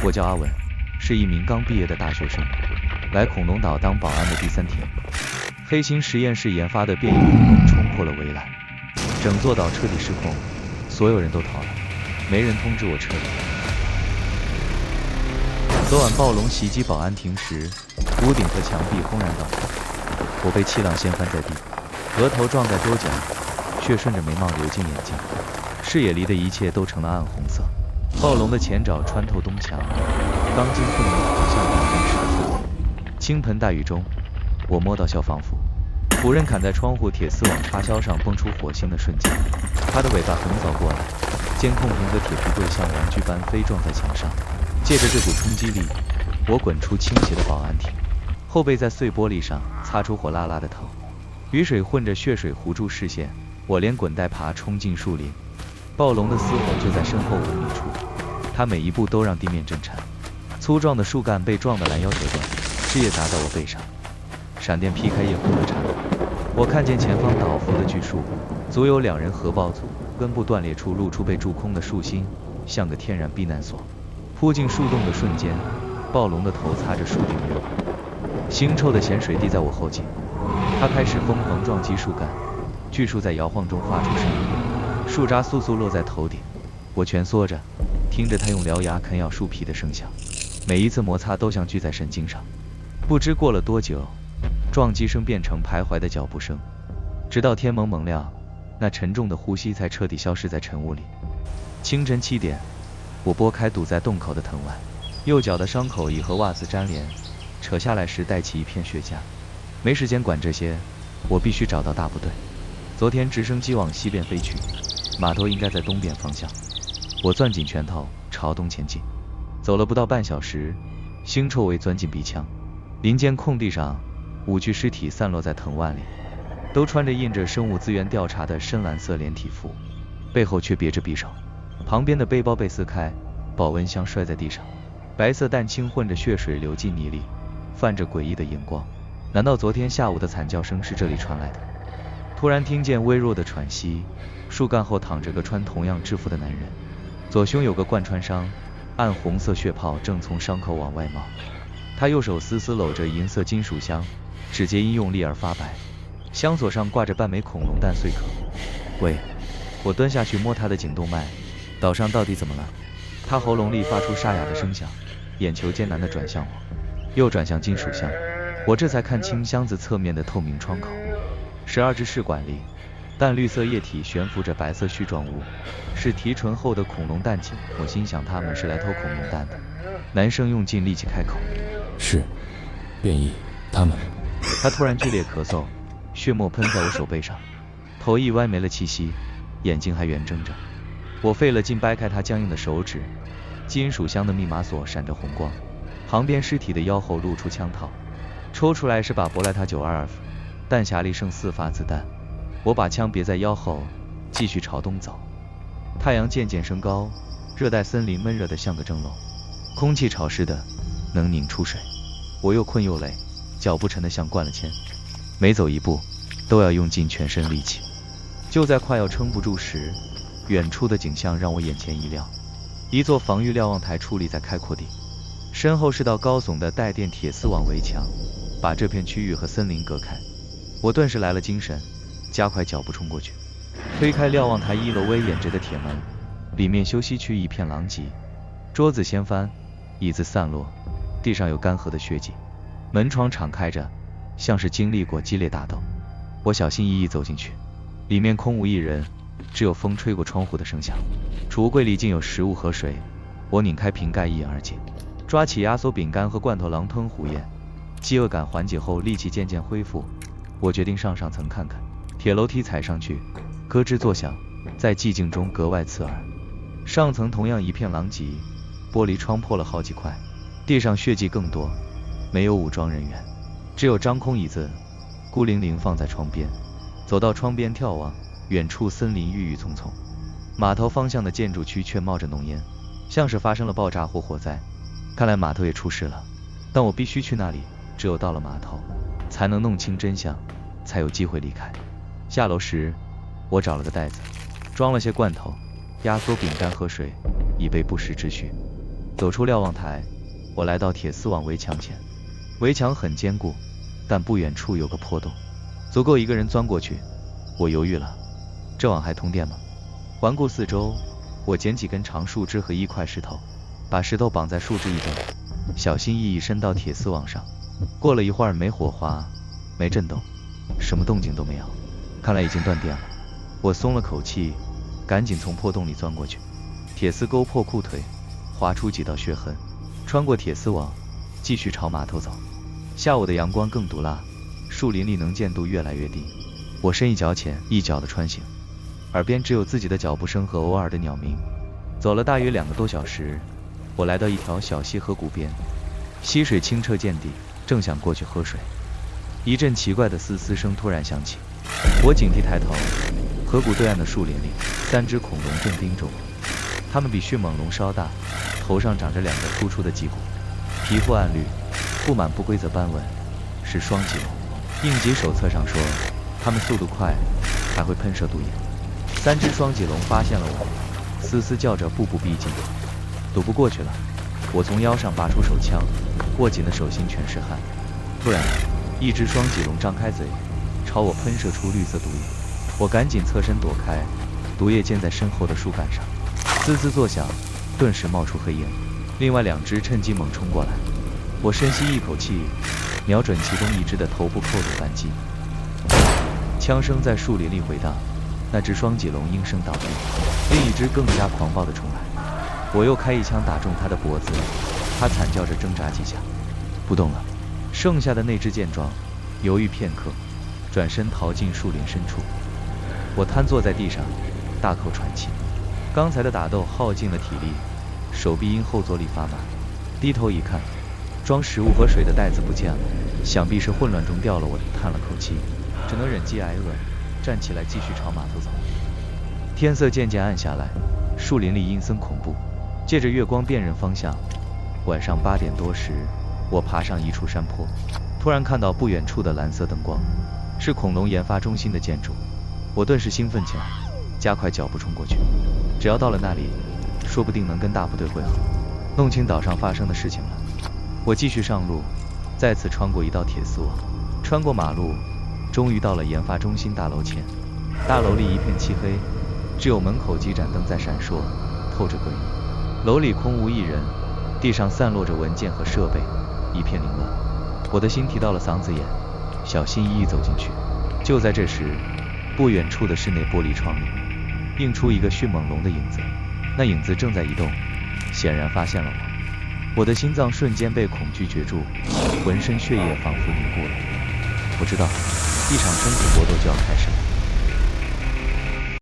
我叫阿文，是一名刚毕业的大学生，来恐龙岛当保安的第3天。黑心实验室研发的变异恐龙冲破了围栏，整座岛彻底失控，所有人都逃了，没人通知我撤离。昨晚暴龙袭击保安亭时，屋顶和墙壁轰然倒塌，我被气浪掀翻在地，额头撞在桌角，血顺着眉毛流进眼睛，视野里的一切都成了暗红色。暴龙的前爪穿透东墙，钢筋混凝土像打针似的刺痛。倾盆大雨中，我摸到消防服，斧刃砍在窗户铁丝网插销上蹦出火星的瞬间，它的尾巴横扫过来，监控屏和铁皮柜像玩具般飞撞在墙上。借着这股冲击力，我滚出倾斜的保安亭，后背在碎玻璃上擦出火辣辣的疼，雨水混着血水糊住视线，我连滚带爬冲进树林。暴龙的嘶吼就在身后5米处，它每一步都让地面震颤，粗壮的树干被撞得拦腰折断，枝叶砸到我背上，闪电劈开夜空的刹那，我看见前方倒伏的巨树，足有2人合抱组，根部断裂处露出被蛀空的树心，像个天然避难所。扑进树洞的瞬间，暴龙的头擦着树顶面，腥臭的咸水滴在我后颈，它开始疯狂撞击树干，巨树在摇晃中发出声音，树渣簌簌落在头顶，我蜷缩着，听着它用獠牙啃咬树皮的声响，每一次摩擦都像锯在神经上。不知过了多久，撞击声变成徘徊的脚步声，直到天蒙蒙亮，那沉重的呼吸才彻底消失在晨雾里。清晨7点，我拨开堵在洞口的藤蔓，右脚的伤口已和袜子粘连，扯下来时带起一片血痂。没时间管这些，我必须找到大部队。昨天直升机往西边飞去，码头应该在东边方向。我攥紧拳头朝东前进，走了不到半小时，腥臭味钻进鼻腔。林间空地上5具尸体散落在藤蔓里，都穿着印着生物资源调查的深蓝色连体服，背后却别着匕首。旁边的背包被撕开，保温箱摔在地上，白色蛋清混着血水流进泥里，泛着诡异的荧光。难道昨天下午的惨叫声是这里传来的？突然听见微弱的喘息，树干后躺着个穿同样制服的男人，左胸有个贯穿伤，暗红色血泡正从伤口往外冒。他右手死死搂着银色金属箱，指节因用力而发白，箱锁上挂着半枚恐龙蛋碎壳。喂！我蹲下去摸他的颈动脉，岛上到底怎么了？他喉咙里发出沙哑的声响，眼球艰难地转向我，又转向金属箱。我这才看清箱子侧面的透明窗口，12只试管里，淡绿色液体悬浮着白色絮状物，是提纯后的恐龙蛋井。我心想他们是来偷恐龙蛋的。男生用尽力气开口：是，变异，他们。他突然剧烈咳嗽，血沫喷在我手背上，头一歪没了气息，眼睛还圆睁着。我费了劲掰开他僵硬的手指，金属箱的密码锁闪着红光，旁边尸体的腰后露出枪套，抽出来是把博莱塔922，弹匣里剩4发子弹。我把枪别在腰后，继续朝东走。太阳渐渐升高，热带森林闷热得像个蒸笼，空气潮湿的能拧出水。我又困又累，脚步沉得像灌了铅，每走一步都要用尽全身力气。就在快要撑不住时，远处的景象让我眼前一亮，一座防御瞭望台矗立在开阔地，身后是道高耸的带电铁丝网围墙，把这片区域和森林隔开。我顿时来了精神，加快脚步冲过去，推开瞭望台1楼微掩着的铁门，里面休息区一片狼藉，桌子掀翻，椅子散落，地上有干涸的血迹，门窗敞开着，像是经历过激烈打斗。我小心翼翼走进去，里面空无一人，只有风吹过窗户的声响。储物柜里竟有食物和水，我拧开瓶盖一饮而尽，抓起压缩饼干和罐头狼吞虎咽。饥饿感缓解后，力气渐渐恢复，我决定上层看看。铁楼梯踩上去，咯吱作响，在寂静中格外刺耳。上层同样一片狼藉，玻璃窗破了好几块，地上血迹更多，没有武装人员，只有张空椅子孤零零放在窗边。走到窗边眺望，远处森林郁郁葱葱，码头方向的建筑区却冒着浓烟，像是发生了爆炸或火灾。看来码头也出事了，但我必须去那里，只有到了码头才能弄清真相，才有机会离开。下楼时，我找了个袋子，装了些罐头、压缩饼干和水，以备不时之需。走出瞭望台，我来到铁丝网围墙前。围墙很坚固，但不远处有个破洞，足够一个人钻过去。我犹豫了，这网还通电吗？环顾四周，我捡几根长树枝和一块石头，把石头绑在树枝一端，小心翼翼伸到铁丝网上。过了一会儿，没火花，没震动，什么动静都没有，看来已经断电了。我松了口气，赶紧从破洞里钻过去。铁丝勾破裤腿，划出几道血痕，穿过铁丝网，继续朝码头走。下午的阳光更毒辣，树林里能见度越来越低。我深一脚浅一脚的穿行，耳边只有自己的脚步声和偶尔的鸟鸣。走了大约2个多小时，我来到一条小溪河谷边，溪水清澈见底，正想过去喝水，一阵奇怪的嘶嘶声突然响起。我警惕抬头，河谷对岸的树林里，3只恐龙正盯着我。它们比迅猛龙稍大，头上长着2个突出的脊骨，皮肤暗绿，布满不规则斑纹，是双脊龙。应急手册上说，它们速度快，还会喷射毒液。3只双脊龙发现了我，嘶嘶叫着，步步逼近。躲不过去了，我从腰上拔出手枪，握紧的手心全是汗。突然，一只双脊龙张开嘴，朝我喷射出绿色毒液。我赶紧侧身躲开，毒液溅在身后的树干上，滋滋作响，顿时冒出黑烟。另外2只趁机猛冲过来，我深吸一口气，瞄准其中一只的头部扣动扳机。枪声在树林里回荡，那只双脊龙应声倒地，另一只更加狂暴地冲来。我又开一枪打中它的脖子，它惨叫着挣扎几下，不动了。剩下的那只见状，犹豫片刻，转身逃进树林深处。我瘫坐在地上，大口喘气。刚才的打斗耗尽了体力，手臂因后坐力发麻。低头一看，装食物和水的袋子不见了，想必是混乱中掉了。我叹了口气，只能忍饥挨饿，站起来继续朝码头走。天色渐渐暗下来，树林里阴森恐怖，借着月光辨认方向。晚上8点多时，我爬上一处山坡，突然看到不远处的蓝色灯光，是恐龙研发中心的建筑。我顿时兴奋起来，加快脚步冲过去。只要到了那里，说不定能跟大部队会合，弄清岛上发生的事情了。我继续上路，再次穿过一道铁丝网，穿过马路，终于到了研发中心大楼前。大楼里一片漆黑，只有门口几盏灯在闪烁，透着诡异。楼里空无一人，地上散落着文件和设备，一片凌乱。我的心提到了嗓子眼，小心翼翼走进去。就在这时，不远处的室内玻璃窗里映出一个迅猛龙的影子，那影子正在移动，显然发现了我。我的心脏瞬间被恐惧攫住，浑身血液仿佛凝固了。我知道，一场生死搏斗就要开始了。